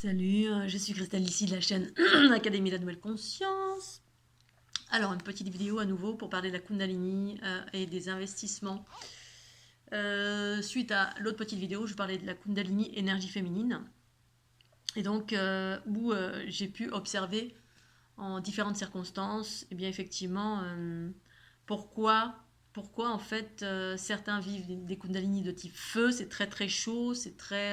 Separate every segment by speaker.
Speaker 1: Salut, je suis Christelle ici de la chaîne Académie de la Nouvelle Conscience. Alors, une petite vidéo à nouveau pour parler de la Kundalini et des investissements. Suite à l'autre petite vidéo, je parlais de la Kundalini énergie féminine. Et donc, où j'ai pu observer en différentes circonstances, et bien effectivement, pourquoi en fait certains vivent des Kundalini de type feu, c'est très très chaud, c'est très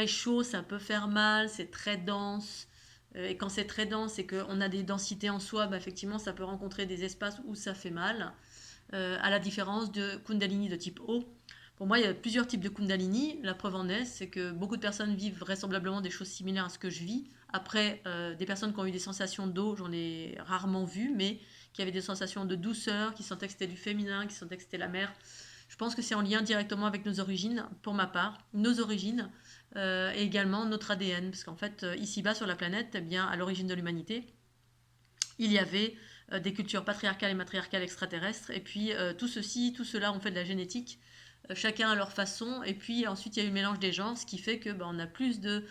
Speaker 1: chaud, ça peut faire mal, c'est très dense. Et quand c'est très dense et qu'on a des densités en soi, bah, effectivement, ça peut rencontrer des espaces où ça fait mal. À la différence de Kundalini de type O. Pour moi, il y a plusieurs types de Kundalini. La preuve en est, c'est que beaucoup de personnes vivent vraisemblablement des choses similaires à ce que je vis. Après, des personnes qui ont eu des sensations d'eau, j'en ai rarement vu, mais qui avaient des sensations de douceur, qui sentaient que c'était du féminin, qui sentaient que c'était la mer. Je pense que c'est en lien directement avec nos origines, pour ma part, nos origines, et également notre ADN, parce qu'en fait, ici-bas sur la planète, eh bien, à l'origine de l'humanité, il y avait des cultures patriarcales et matriarcales extraterrestres, et puis tout cela ont fait de la génétique, chacun à leur façon, et puis ensuite il y a eu le mélange des genres, ce qui fait que on a plus de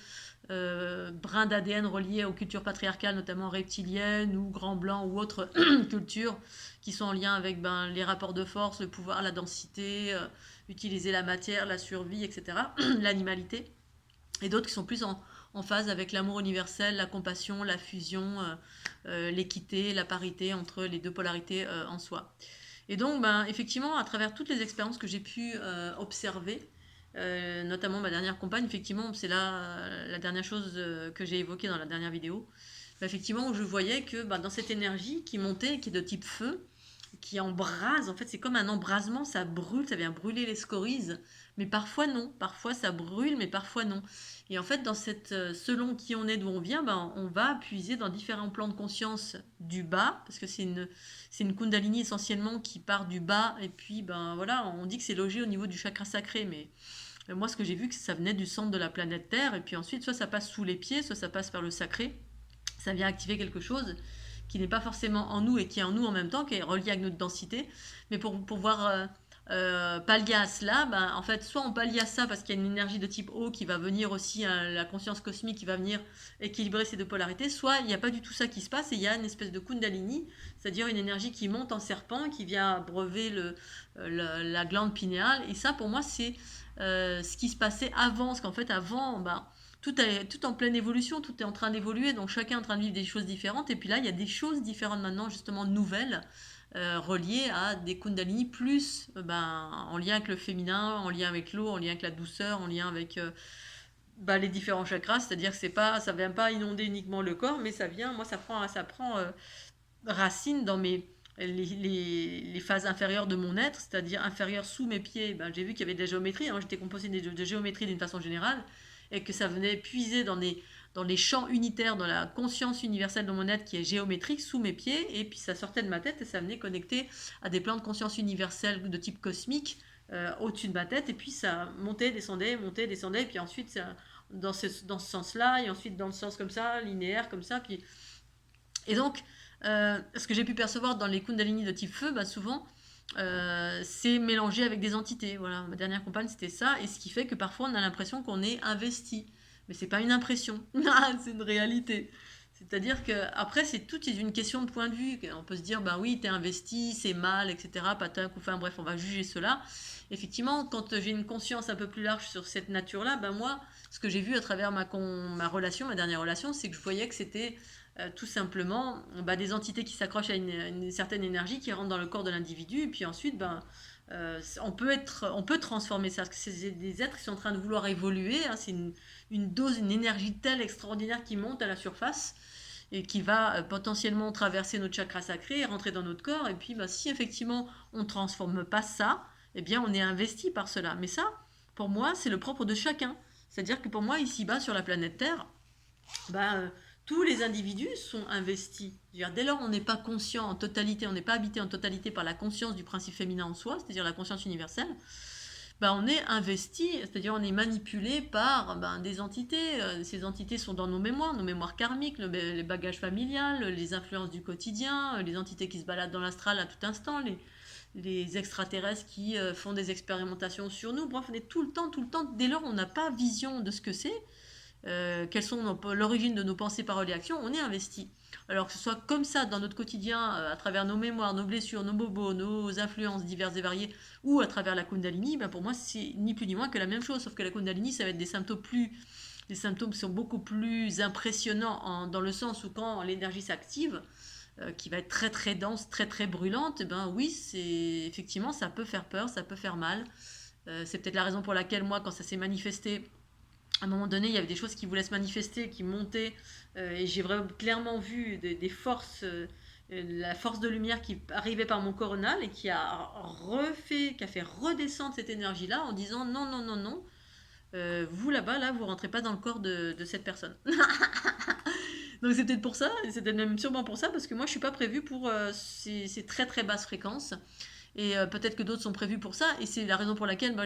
Speaker 1: brins d'ADN reliés aux cultures patriarcales, notamment reptiliennes ou grands blancs ou autres cultures qui sont en lien avec les rapports de force, le pouvoir, la densité, utiliser la matière, la survie, etc., l'animalité, et d'autres qui sont plus en phase avec l'amour universel, la compassion, la fusion, l'équité, la parité entre les deux polarités en soi. Et donc, effectivement, à travers toutes les expériences que j'ai pu observer, notamment ma dernière compagne, effectivement, c'est là la dernière chose que j'ai évoquée dans la dernière vidéo, effectivement, où je voyais que dans cette énergie qui montait, qui est de type feu, qui embrase, en fait, c'est comme un embrasement, ça brûle, ça vient brûler les scories, mais parfois non, parfois ça brûle, mais parfois non. Et en fait, dans cette, selon qui on est, d'où on vient, on va puiser dans différents plans de conscience du bas, parce que c'est une kundalini essentiellement qui part du bas, et puis voilà, on dit que c'est logé au niveau du chakra sacré, mais moi ce que j'ai vu, que ça venait du centre de la planète Terre, et puis ensuite soit ça passe sous les pieds, soit ça passe par le sacré, ça vient activer quelque chose qui n'est pas forcément en nous et qui est en nous en même temps, qui est relié avec notre densité. Mais pour pouvoir pallier à cela, en fait, soit on pallie à ça parce qu'il y a une énergie de type O qui va venir aussi, la conscience cosmique qui va venir équilibrer ces deux polarités, soit il n'y a pas du tout ça qui se passe et il y a une espèce de kundalini, c'est-à-dire une énergie qui monte en serpent, qui vient abreuver la glande pinéale. Et ça, pour moi, c'est ce qui se passait avant, parce qu'en fait, avant, tout est tout en pleine évolution, tout est en train d'évoluer, donc chacun est en train de vivre des choses différentes. Et puis là, il y a des choses différentes maintenant, justement nouvelles, reliées à des kundalini plus en lien avec le féminin, en lien avec l'eau, en lien avec la douceur, en lien avec les différents chakras. C'est-à-dire que c'est pas, ça vient pas inonder uniquement le corps, mais ça vient, moi, ça prend racine dans les phases inférieures de mon être, c'est-à-dire inférieures sous mes pieds. J'ai vu qu'il y avait de la géométrie, hein, j'étais composée de géométrie d'une façon générale, et que ça venait puiser dans les champs unitaires, dans la conscience universelle de mon être qui est géométrique sous mes pieds, et puis ça sortait de ma tête et ça venait connecter à des plans de conscience universelle de type cosmique au-dessus de ma tête, et puis ça montait, descendait, et puis ensuite ça, dans ce sens-là, et ensuite dans le sens comme ça, linéaire comme ça, puis et donc, ce que j'ai pu percevoir dans les kundalini de type feu, souvent, c'est mélangé avec des entités. Voilà, ma dernière compagne, c'était ça. Et ce qui fait que parfois, on a l'impression qu'on est investi. Mais c'est pas une impression, c'est une réalité. C'est-à-dire que après, c'est toute une question de point de vue. On peut se dire, oui, t'es investi, c'est mal, etc. Patin, coup, enfin bref, on va juger cela. Effectivement, quand j'ai une conscience un peu plus large sur cette nature-là, moi, ce que j'ai vu à travers ma relation, ma dernière relation, c'est que je voyais que c'était tout simplement des entités qui s'accrochent à une certaine énergie qui rentre dans le corps de l'individu, et puis ensuite on peut transformer ça, parce que c'est des êtres qui sont en train de vouloir évoluer, hein, c'est une dose, une énergie telle extraordinaire qui monte à la surface et qui va potentiellement traverser notre chakra sacré et rentrer dans notre corps, et puis si effectivement on ne transforme pas ça, eh bien on est investi par cela. Mais ça, pour moi, c'est le propre de chacun. C'est-à-dire que pour moi, ici-bas, sur la planète Terre, tous les individus sont investis. Dès lors, on n'est pas conscient en totalité, on n'est pas habité en totalité par la conscience du principe féminin en soi, c'est-à-dire la conscience universelle, on est investi, c'est-à-dire on est manipulé par des entités. Ces entités sont dans nos mémoires karmiques, les bagages familiales, les influences du quotidien, les entités qui se baladent dans l'astral à tout instant, les extraterrestres qui font des expérimentations sur nous. Bref, on est tout le temps, dès lors on n'a pas vision de ce que c'est, quelles sont l'origine de nos pensées, paroles et actions, on est investi. Alors que ce soit comme ça dans notre quotidien, à travers nos mémoires, nos blessures, nos bobos, nos influences diverses et variées, ou à travers la Kundalini, ben pour moi c'est ni plus ni moins que la même chose, sauf que la Kundalini ça va être des symptômes les symptômes sont beaucoup plus impressionnants dans le sens où quand l'énergie s'active, qui va être très très dense, très très brûlante, ben oui, c'est effectivement ça peut faire peur, ça peut faire mal. C'est peut-être la raison pour laquelle moi, quand ça s'est manifesté, à un moment donné, il y avait des choses qui voulaient se manifester, qui montaient, et j'ai vraiment clairement vu des forces, la force de lumière qui arrivait par mon coronal et qui qui a fait redescendre cette énergie-là en disant non, non, non, non, vous là-bas, là, vous rentrez pas dans le corps de cette personne. Donc c'est peut-être pour ça, et c'est peut-être même sûrement pour ça, parce que moi je suis pas prévue pour ces très très basses fréquences. Et peut-être que d'autres sont prévus pour ça. Et c'est la raison pour laquelle moi,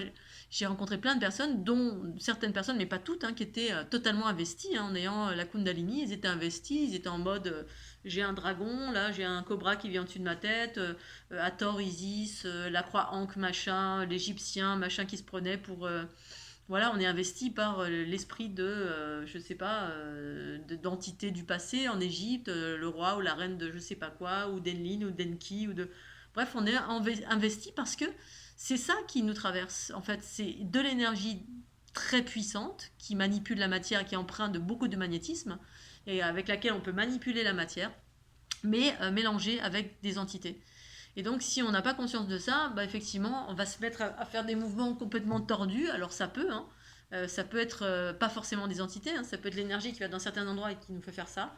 Speaker 1: j'ai rencontré plein de personnes, dont certaines personnes, mais pas toutes, hein, qui étaient totalement investies hein, en ayant la Kundalini. Ils étaient investis, ils étaient en mode j'ai un dragon, là j'ai un cobra qui vient au-dessus de ma tête, Hathor, Isis, la croix Ankh, machin, l'Égyptien, machin qui se prenait pour. Voilà, on est investi par l'esprit de, je sais pas, d'entité du passé en Égypte, le roi ou la reine de je sais pas quoi, ou d'Enlil ou d'Enki, ou de. Bref, on est investi parce que c'est ça qui nous traverse. En fait, c'est de l'énergie très puissante qui manipule la matière, qui est empreinte de beaucoup de magnétisme, et avec laquelle on peut manipuler la matière, mais mélangée avec des entités. Et donc, si on n'a pas conscience de ça, bah, effectivement, on va se mettre à faire des mouvements complètement tordus. Alors, ça peut, hein. Ça peut être pas forcément des entités, hein. Ça peut être l'énergie qui va dans certains endroits et qui nous fait faire ça.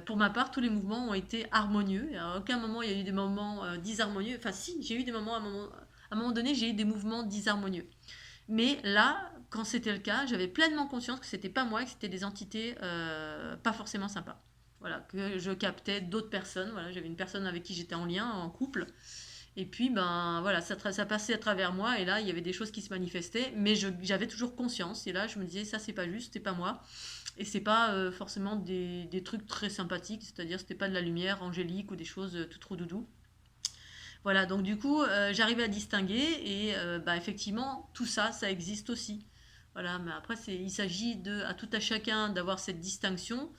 Speaker 1: Pour ma part, tous les mouvements ont été harmonieux. À aucun moment, il y a eu des moments disharmonieux. Enfin, si, j'ai eu des moments, à un moment donné, j'ai eu des mouvements disharmonieux. Mais là, quand c'était le cas, j'avais pleinement conscience que c'était pas moi, que c'était des entités pas forcément sympas. Voilà, que je captais d'autres personnes. Voilà, j'avais une personne avec qui j'étais en lien, en couple. Et puis, ben voilà, ça passait à travers moi. Et là, il y avait des choses qui se manifestaient. Mais j'avais toujours conscience. Et là, je me disais, ça, c'est pas juste, c'est pas moi. Et c'est pas forcément des trucs très sympathiques. C'est-à-dire, c'était pas de la lumière angélique ou des choses tout trop doudou. Voilà, donc du coup, j'arrivais à distinguer et bah, effectivement, tout ça, ça existe aussi. Voilà, mais après, il s'agit à tout à chacun d'avoir cette distinction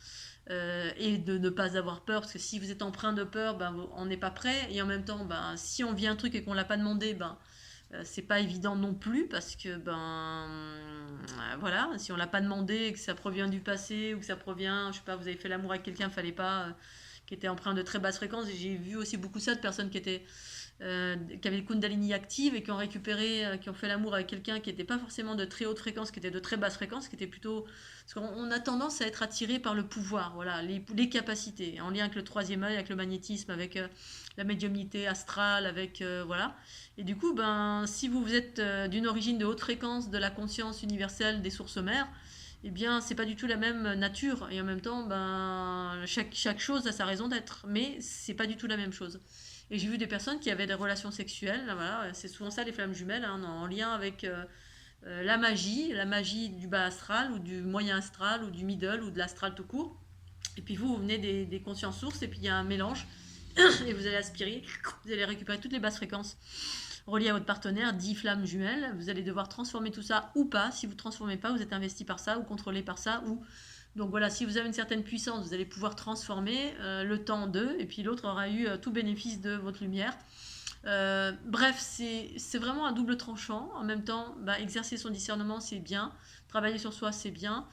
Speaker 1: et de ne pas avoir peur, parce que si vous êtes empreint de peur, ben, on n'est pas prêt. Et en même temps, ben, si on vit un truc et qu'on ne l'a pas demandé, ben, c'est pas évident non plus, parce que ben voilà, si on l'a pas demandé et que ça provient du passé ou que ça provient, je sais pas, vous avez fait l'amour avec quelqu'un, fallait pas, qui était empreint de très basse fréquence. Et j'ai vu aussi beaucoup ça de personnes qui avaient le Kundalini active et qui ont récupéré, qui ont fait l'amour avec quelqu'un qui n'était pas forcément de très haute fréquence, qui était de très basse fréquence, qui était plutôt. Parce qu'on a tendance à être attiré par le pouvoir, voilà, les capacités, en lien avec le troisième œil, avec le magnétisme, avec la médiumnité astrale, avec. Voilà. Et du coup, ben, si vous êtes d'une origine de haute fréquence, de la conscience universelle des sources mères, eh bien, c'est pas du tout la même nature. Et en même temps, ben, chaque chose a sa raison d'être. Mais c'est pas du tout la même chose. Et j'ai vu des personnes qui avaient des relations sexuelles, voilà, c'est souvent ça les flammes jumelles, hein, en lien avec la magie du bas astral ou du moyen astral ou du middle ou de l'astral tout court. Et puis vous venez des consciences sources et puis il y a un mélange et vous allez aspirer, vous allez récupérer toutes les basses fréquences reliées à votre partenaire, 10 flammes jumelles. Vous allez devoir transformer tout ça ou pas. Si vous ne transformez pas, vous êtes investi par ça ou contrôlé par ça ou donc voilà, si vous avez une certaine puissance, vous allez pouvoir transformer le temps d'eux, et puis l'autre aura eu tout bénéfice de votre lumière. Bref, c'est vraiment un double tranchant. En même temps, bah, exercer son discernement, c'est bien. Travailler sur soi, c'est bien.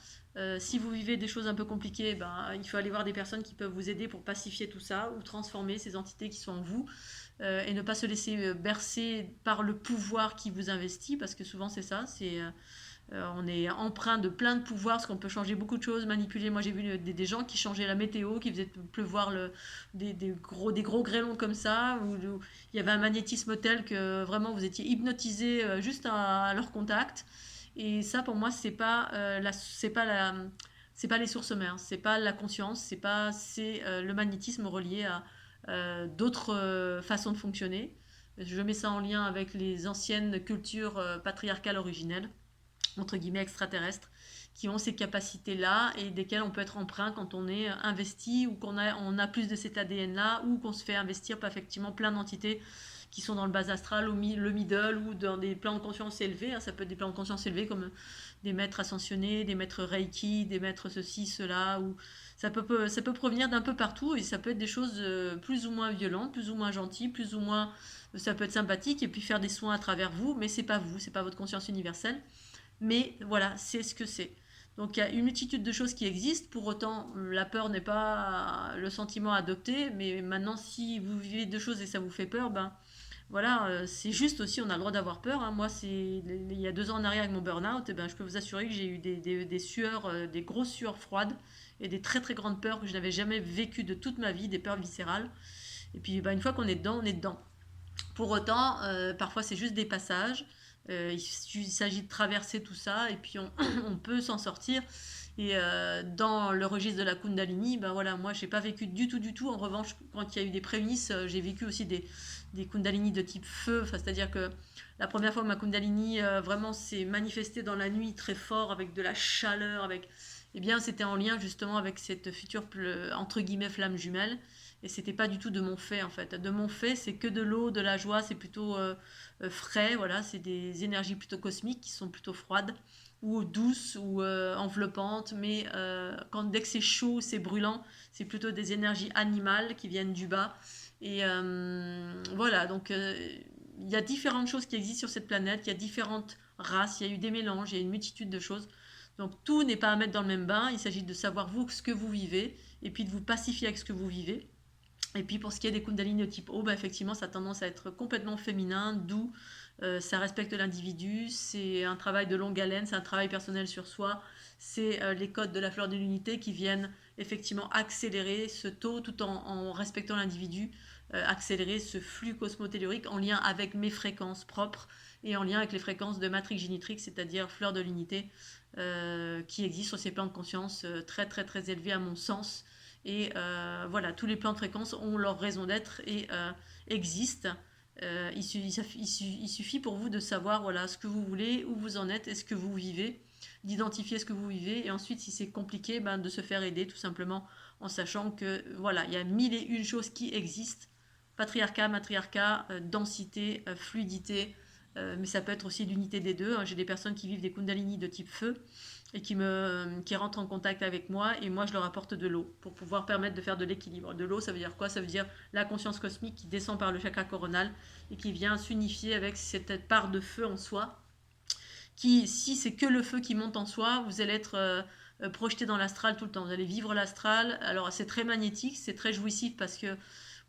Speaker 1: Si vous vivez des choses un peu compliquées, bah, il faut aller voir des personnes qui peuvent vous aider pour pacifier tout ça ou transformer ces entités qui sont en vous et ne pas se laisser bercer par le pouvoir qui vous investit, parce que souvent c'est ça, on est empreint de plein de pouvoirs, parce qu'on peut changer beaucoup de choses, manipuler. Moi, j'ai vu des gens qui changeaient la météo, qui faisaient pleuvoir des gros grêlons comme ça, où il y avait un magnétisme tel que vraiment vous étiez hypnotisé juste à leur contact. Et ça, pour moi, c'est pas les sources mères, c'est pas la conscience, c'est le magnétisme relié à d'autres façons de fonctionner. Je mets ça en lien avec les anciennes cultures patriarcales originelles, entre guillemets extraterrestres, qui ont ces capacités-là et desquelles on peut être emprunt quand on est investi ou on a plus de cet ADN-là ou qu'on se fait investir par effectivement plein d'entités qui sont dans le bas astral ou le middle ou dans des plans de conscience élevés. Ça peut être des plans de conscience élevés comme des maîtres ascensionnés, des maîtres Reiki, des maîtres ceci, cela, ou ça peut provenir d'un peu partout et ça peut être des choses plus ou moins violentes, plus ou moins gentilles, plus ou moins ça peut être sympathique et puis faire des soins à travers vous, c'est pas votre conscience universelle, mais voilà, c'est ce que c'est. Donc il y a une multitude de choses qui existent, pour autant la peur n'est pas le sentiment adopté, mais maintenant si vous vivez deux choses et ça vous fait peur, ben voilà, c'est juste aussi, on a le droit d'avoir peur, hein. Moi, il y a 2 ans en arrière avec mon burn-out, et ben, je peux vous assurer que j'ai eu des sueurs, des grosses sueurs froides et des très très grandes peurs que je n'avais jamais vécues de toute ma vie, des peurs viscérales. Et puis ben, une fois qu'on est dedans, on est dedans. Pour autant, parfois c'est juste des passages. Il s'agit de traverser tout ça et puis on peut s'en sortir. Et dans le registre de la Kundalini, ben voilà, moi j'ai pas vécu du tout. En revanche, quand il y a eu des prémices, j'ai vécu aussi des Kundalini de type feu. Enfin, c'est-à-dire que la première fois ma Kundalini vraiment s'est manifestée dans la nuit très fort avec de la chaleur, avec, eh bien c'était en lien justement avec cette future entre guillemets flamme jumelle. Et c'était pas du tout de mon fait en fait. De mon fait, c'est que de l'eau, de la joie, c'est plutôt frais, voilà, c'est des énergies plutôt cosmiques qui sont plutôt froides ou douces ou enveloppantes, mais dès que c'est chaud, c'est brûlant, c'est plutôt des énergies animales qui viennent du bas. Et voilà, donc il y a différentes choses qui existent sur cette planète, il y a différentes races, il y a eu des mélanges, il y a une multitude de choses. Donc tout n'est pas à mettre dans le même bain, il s'agit de savoir vous ce que vous vivez et puis de vous pacifier avec ce que vous vivez. Et puis pour ce qui est des Kundalini de type O, bah effectivement, ça a tendance à être complètement féminin, doux, ça respecte l'individu, c'est un travail de longue haleine, c'est un travail personnel sur soi, c'est les codes de la fleur de l'unité qui viennent effectivement accélérer ce taux tout en respectant l'individu, accélérer ce flux cosmotellurique en lien avec mes fréquences propres et en lien avec les fréquences de matrix génitrique, c'est-à-dire fleur de l'unité, qui existent sur ces plans de conscience très très très élevés à mon sens. Et voilà, tous les plans de fréquence ont leur raison d'être et existent. Il suffit pour vous de savoir voilà, ce que vous voulez, où vous en êtes et ce que vous vivez, d'identifier ce que vous vivez et ensuite si c'est compliqué, ben, de se faire aider tout simplement en sachant que voilà, il y a mille et une choses qui existent. Patriarcat, matriarcat, densité, fluidité, mais ça peut être aussi l'unité des deux, hein. J'ai des personnes qui vivent des kundalini de type feu et qui rentrent en contact avec moi et moi je leur apporte de l'eau pour pouvoir permettre de faire de l'équilibre. De l'eau, ça veut dire quoi? Ça veut dire la conscience cosmique qui descend par le chakra coronal et qui vient s'unifier avec cette part de feu en soi qui, si c'est que le feu qui monte en soi, vous allez être projeté dans l'astral tout le temps. Vous allez vivre l'astral. Alors c'est très magnétique, c'est très jouissif parce que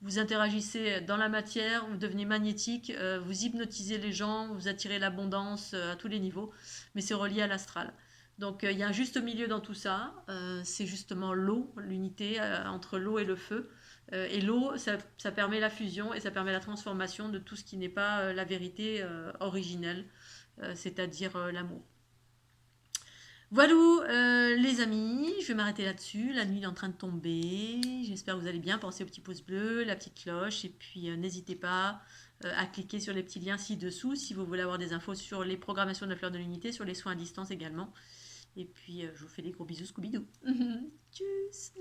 Speaker 1: vous interagissez dans la matière, vous devenez magnétique, vous hypnotisez les gens, vous attirez l'abondance à tous les niveaux, mais c'est relié à l'astral. Donc il y a un juste milieu dans tout ça, c'est justement l'eau, l'unité entre l'eau et le feu. Et l'eau, ça permet la fusion et ça permet la transformation de tout ce qui n'est pas la vérité originelle, c'est-à-dire l'amour. Voilà, les amis, je vais m'arrêter là-dessus. La nuit est en train de tomber. J'espère que vous allez bien. Pensez au petit pouce bleu, la petite cloche. Et puis, n'hésitez pas à cliquer sur les petits liens ci-dessous si vous voulez avoir des infos sur les programmations de la fleur de l'unité, sur les soins à distance également. Et puis, je vous fais des gros bisous, Scooby-Doo. Tchuss